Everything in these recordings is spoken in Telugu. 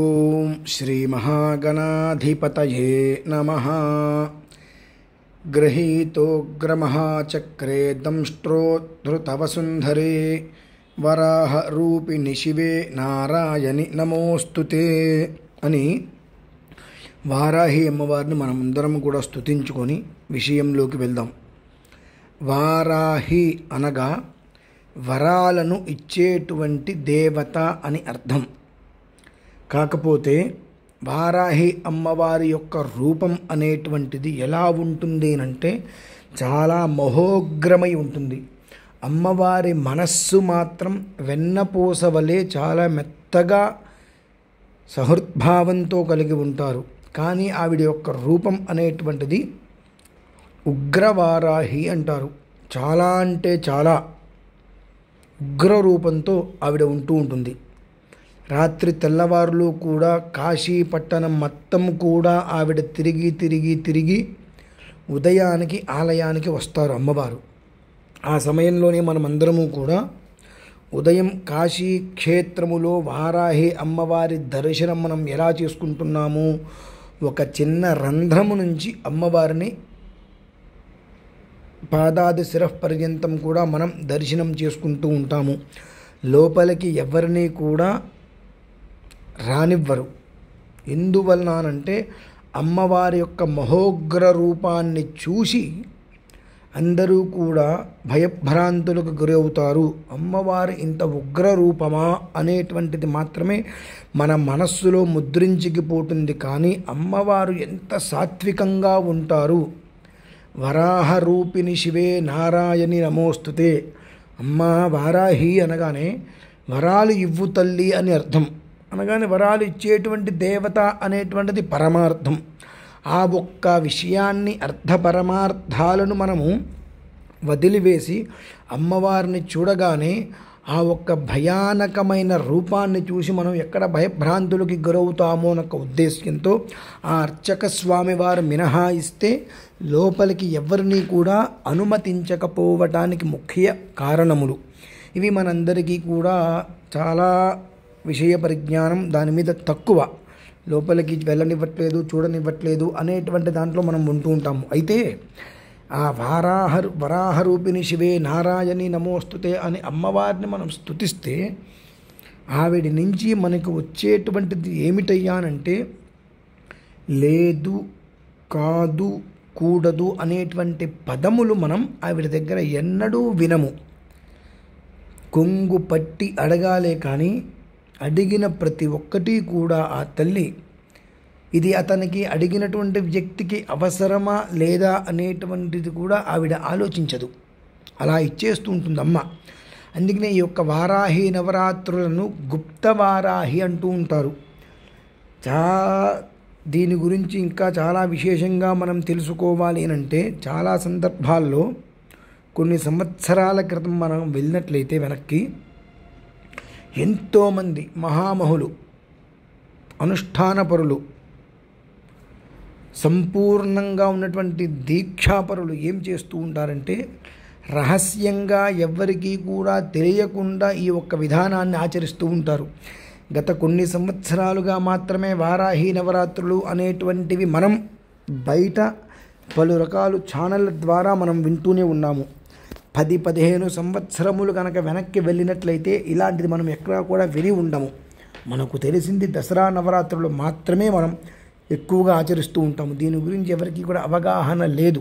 ఓం శ్రీ మహాగణాధిపతయే నమః. గృహీతోగ్రమహాచక్రే దంష్ట్రోద్ధృతవసుంధరే వరాహరూపిణి శివే నారాయణి నమోస్తుతే అని వారాహి అమ్మవారిని మనమందరం కూడా స్తుతించుకొని విషయంలోకి వెళ్దాం. వారాహి అనగా వరాలను ఇచ్చేటువంటి దేవత అని అర్థం. కాకపోతే వారాహి అమ్మవారి యొక్క రూపం అనేటువంటిది ఎలా ఉంటుంది అంటే చాలా మహోగ్రమై ఉంటుంది. అమ్మవారి మనస్సు మాత్రం వెన్నపూస వలె చాలా మెత్తగా సహృద్భావంతో కలిగి ఉంటారు. కానీ ఆవిడ యొక్క రూపం అనేటువంటిది ఉగ్రవారాహి అంటారు. చాలా అంటే చాలా ఉగ్ర రూపంతో ఆవిడ ఉంటూ ఉంటుంది. రాత్రి తెల్లవారులు కూడా కాశీ పట్టణం మొత్తం కూడా ఆవిడ తిరిగి ఉదయానికి ఆలయానికి వస్తారు అమ్మవారు. ఆ సమయంలోనే మనమందరము కూడా ఉదయం కాశీ క్షేత్రములో వారాహి అమ్మవారి దర్శనం మనం ఎలా చేసుకుంటున్నాము, ఒక చిన్న రంధ్రము నుంచి అమ్మవారిని పాదాది శిరః పర్యంతం కూడా మనం దర్శనం చేసుకుంటూ ఉంటాము. లోపలికి ఎవరిని కూడా రానివ్వరు. ఎందువలనంటే అమ్మవారి యొక్క మహోగ్ర రూపాన్ని చూసి అందరూ కూడా భయభ్రాంతులకు గురవుతారు. అమ్మవారు ఇంత ఉగ్ర రూపమా అనేటువంటిది మాత్రమే మన మనస్సులో ముద్రించిపోతుంది. కానీ అమ్మవారు ఎంత సాత్వికంగా ఉంటారు. వరాహరూపిణి శివే నారాయణి నమోస్తుతే. అమ్మ వారాహి అనగానే వరాలు ఇవ్వు తల్లి అని అర్థం. అనగానే వరాలు ఇచ్చేటువంటి దేవత అనేటువంటిది పరమార్థం. ఆ ఒక్క విషయాన్ని అర్థ పరమార్థాలను మనము వదిలివేసి అమ్మవారిని చూడగానే ఆ ఒక్క భయానకమైన రూపాన్ని చూసి మనం ఎక్కడ భయభ్రాంతులకి గురవుతామో అన్న ఉద్దేశ్యంతో ఆ అర్చక స్వామి వారు మినహాయిస్తే లోపలికి ఎవరిని కూడా అనుమతించకపోవటానికి ముఖ్య కారణములు ఇవి. మనందరికీ కూడా చాలా విషయ పరిజ్ఞానం దాని మీద తక్కువ, లోపలికి వెళ్ళనివ్వట్లేదు, చూడనివ్వట్లేదు అనేటువంటి దాంట్లో మనం ఉంటూ ఉంటాము. అయితే ఆ వరాహరూపిణి శివే నారాయణి నమోస్తుతే అని అమ్మవారిని మనం స్తుతిస్తే ఆవిడి నుంచి మనకు వచ్చేటువంటిది ఏమిటయ్యానంటే లేదు, కాదు, కూడదు అనేటువంటి పదములు మనం ఆవిడ దగ్గర ఎన్నడూ వినము. కొంగు పట్టి అడగాలే కానీ అడిగిన ప్రతి ఒక్కటి కూడా ఆ తల్లి ఇది అతనికి అడిగినటువంటి వ్యక్తికి అవసరమా లేదా అనేటువంటిది కూడా ఆవిడ ఆలోచించదు. అలా ఇచ్చేస్తూ ఉంటుంది అమ్మ. అందుకనే ఈ యొక్క వారాహి నవరాత్రులను గుప్త వారాహి అంటూ ఉంటారు. దీని గురించి ఇంకా చాలా విశేషంగా మనం తెలుసుకోవాలి అంటే చాలా సందర్భాల్లో కొన్ని సంవత్సరాల క్రితం మనం వెళ్ళినట్లయితే వెనక్కి ఎంతోమంది మహామహులు, అనుష్ఠానపరులు, సంపూర్ణంగా ఉన్నటువంటి దీక్షాపరులు ఏం చేస్తూ ఉంటారంటే రహస్యంగా ఎవ్వరికీ కూడా తెలియకుండా ఈ ఒక్క విధానాన్ని ఆచరిస్తూ ఉంటారు. గత కొన్ని సంవత్సరాలుగా మాత్రమే వారాహి నవరాత్రులు అనేటువంటివి మనం బయట పలు రకాల ఛానళ్ళ ద్వారా మనం వింటూనే ఉన్నాము. 10-15 సంవత్సరములు కనుక వెనక్కి వెళ్ళినట్లయితే ఇలాంటిది మనం ఎక్కడా కూడా విని ఉండము. మనకు తెలిసింది దసరా నవరాత్రులు మాత్రమే మనం ఎక్కువగా ఆచరిస్తూ ఉంటాము. దీని గురించి ఎవరికి కూడా అవగాహన లేదు.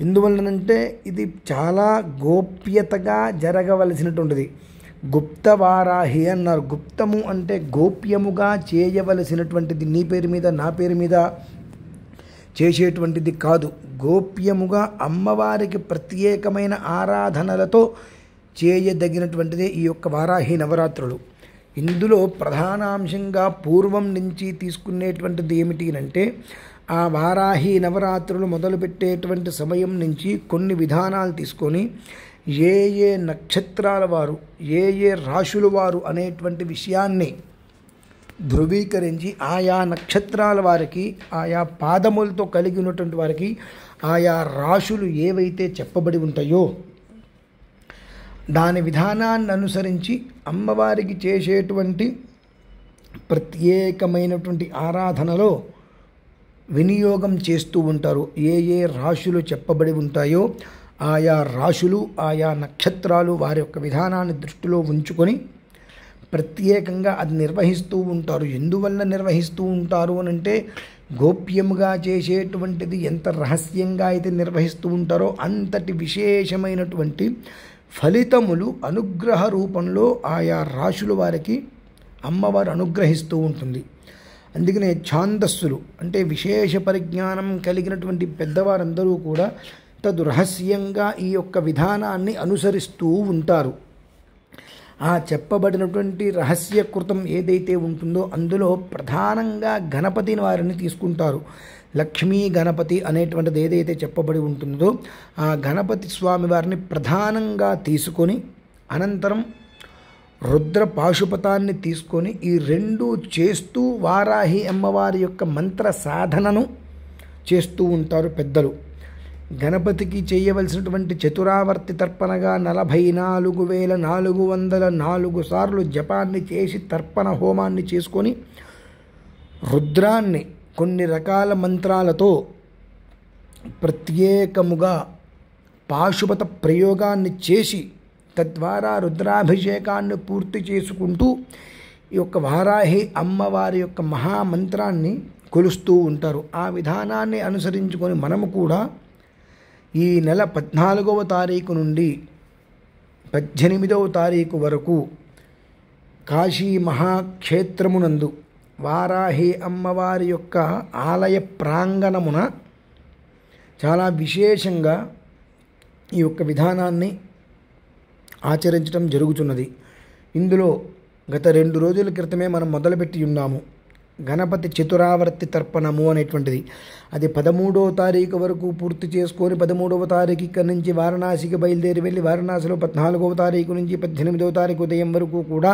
ఎందువల్లనంటే ఇది చాలా గోప్యతగా జరగవలసినటువంటిది. గుప్త వారాహి అన్నారు. గుప్తము అంటే గోప్యముగా చేయవలసినటువంటిది. నీ పేరు మీద నా పేరు మీద చేసేటువంటిది కాదు. గోప్యముగా అమ్మవారికి ప్రత్యేకమైన ఆరాధనలతో చేయదగినటువంటిదే ఈ యొక్క వారాహి నవరాత్రులు. ఇందులో ప్రధానాంశంగా పూర్వం నుంచి తీసుకునేటువంటిది ఏమిటి అంటే ఆ వారాహి నవరాత్రులు మొదలుపెట్టేటువంటి సమయం నుంచి కొన్ని విధానాలు తీసుకొని ఏ ఏ నక్షత్రాల వారు, ఏ ఏ రాశుల వారు అనేటువంటి విషయాన్ని ధృవీకరించి ఆయా నక్షత్రాల వారికి, ఆయా పాదములతో కలిగి ఉన్నటువంటి వారికి ఆయా రాశులు ఏవైతే చెప్పబడి ఉంటాయో దాని విధానాన్ని అనుసరించి అమ్మవారికి చేసేటువంటి ప్రత్యేకమైనటువంటి ఆరాధనలో వినియోగం చేస్తూ ఉంటారు. ఏ ఏ రాశులు చెప్పబడి ఉంటాయో ఆయా రాశులు, ఆయా నక్షత్రాలు వారి యొక్క విధానాన్ని దృష్టిలో ఉంచుకొని ప్రత్యేకంగా అది నిర్వహిస్తూ ఉంటారు. ఎందువల్ల నిర్వహిస్తూ ఉంటారు అని అంటే, గోప్యముగా చేసేటువంటిది ఎంత రహస్యంగా అయితే నిర్వహిస్తూ ఉంటారో అంతటి విశేషమైనటువంటి ఫలితములు అనుగ్రహ రూపంలో ఆయా రాశుల వారికి అమ్మవారు అనుగ్రహిస్తూ ఉంటుంది. అందుకనే ఛాందస్సులు అంటే విశేష పరిజ్ఞానం కలిగినటువంటి పెద్దవారందరూ కూడా తదు రహస్యంగా ఈ యొక్క విధానాన్ని అనుసరిస్తూ ఉంటారు. ఆ చెప్పబడినటువంటి రహస్యకృతం ఏదైతే ఉంటుందో అందులో ప్రధానంగా గణపతిని వారిని తీసుకుంటారు. లక్ష్మీ గణపతి అనేటువంటిది ఏదైతే చెప్పబడి ఉంటుందో ఆ గణపతి స్వామి వారిని ప్రధానంగా తీసుకొని అనంతరం రుద్ర పాశుపతాన్ని తీసుకొని ఈ రెండు చేస్తూ వారాహి అమ్మవారి యొక్క మంత్ర సాధనను చేస్తూ ఉంటారు పెద్దలు. గణపతికి చేయవలసినటువంటి చతురావర్తి తర్పణగా 44,404 సార్లు జపాన్ని చేసి తర్పణ హోమాన్ని చేసుకొని రుద్రాన్ని కొన్ని రకాల మంత్రాలతో ప్రత్యేకముగా పాశుపత ప్రయోగాన్ని చేసి తద్వారా రుద్రాభిషేకాన్ని పూర్తి చేసుకుంటూ ఈ యొక్క వారాహి అమ్మవారి యొక్క మహామంత్రాన్ని కొలుస్తూ ఉంటారు. ఆ విధానాన్ని అనుసరించుకొని మనము కూడా ఈ నెల 14వ తారీఖు నుండి 18వ తారీఖు వరకు కాశీ మహాక్షేత్రమునందు వారాహి అమ్మవారి యొక్క ఆలయ ప్రాంగణమున చాలా విశేషంగా ఈ యొక్క విధానాన్ని ఆచరించడం జరుగుతున్నది. ఇందులో గత 2 రోజుల క్రితమే మనం మొదలుపెట్టి ఉన్నాము గణపతి చతురావర్తి తర్పణము అనేటువంటిది. అది 13వ తారీఖు వరకు పూర్తి చేసుకొని 13వ తారీఖు ఇక్కడి నుంచి వారణాసికి బయలుదేరి వెళ్ళి వారణాసిలో 14వ తారీఖు నుంచి 18వ తారీఖు ఉదయం వరకు కూడా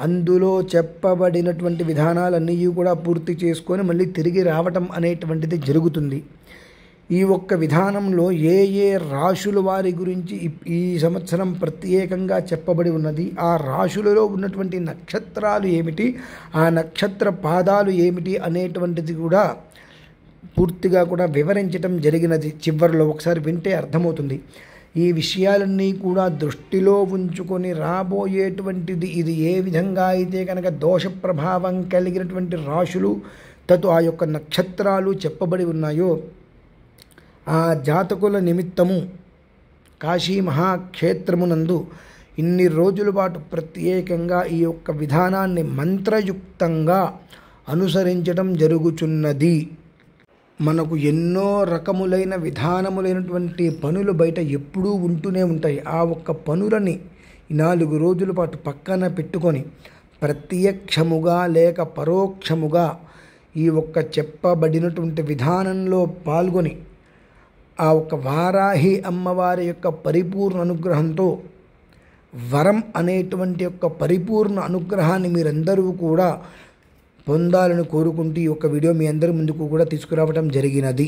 అందులో చెప్పబడినటువంటి విధానాలన్నీ కూడా పూర్తి చేసుకొని మళ్ళీ తిరిగి రావటం అనేటువంటిది జరుగుతుంది. ఈ ఒక్క విధానంలో ఏ ఏ రాశుల వారి గురించి ఈ సంవత్సరం ప్రత్యేకంగా చెప్పబడి ఉన్నది, ఆ రాశులలో ఉన్నటువంటి నక్షత్రాలు ఏమిటి, ఆ నక్షత్ర పాదాలు ఏమిటి అనేటువంటిది కూడా పూర్తిగా కూడా వివరించడం జరిగినది. చివరిలో ఒకసారి వింటే అర్థమవుతుంది. ఈ విషయాలన్నీ కూడా దృష్టిలో ఉంచుకొని రాబోయేటువంటిది ఇది ఏ విధంగా అయితే కనుక దోష ప్రభావం కలిగినటువంటి రాశులు తదు ఆ యొక్క నక్షత్రాలు చెప్పబడి ఉన్నాయో ఆ జాతకుల నిమిత్తము కాశీ మహాక్షేత్రమునందు ఇన్ని రోజుల పాటు ప్రత్యేకంగా ఈ యొక్క విధానాన్ని మంత్రయుక్తంగా అనుసరించడం జరుగుచున్నది. మనకు ఎన్నో రకములైన విధానములైనటువంటి పనులు బయట ఎప్పుడూ ఉంటూనే ఉంటాయి. ఆ ఒక్క పనులని 4 రోజుల పాటు పక్కన పెట్టుకొని ప్రత్యక్షముగా లేక పరోక్షముగా ఈ ఒక్క చెప్పబడినటువంటి విధానంలో పాల్గొని ఆ ఒక్క వారాహి అమ్మవారి యొక్క పరిపూర్ణ అనుగ్రహంతో వరం అనేటువంటి యొక్క పరిపూర్ణ అనుగ్రహాన్ని మీరందరూ కూడా పొందాలని కోరుకుంటూ ఈ యొక్క వీడియో మీ అందరి ముందుకు కూడా తీసుకురావడం జరిగినది.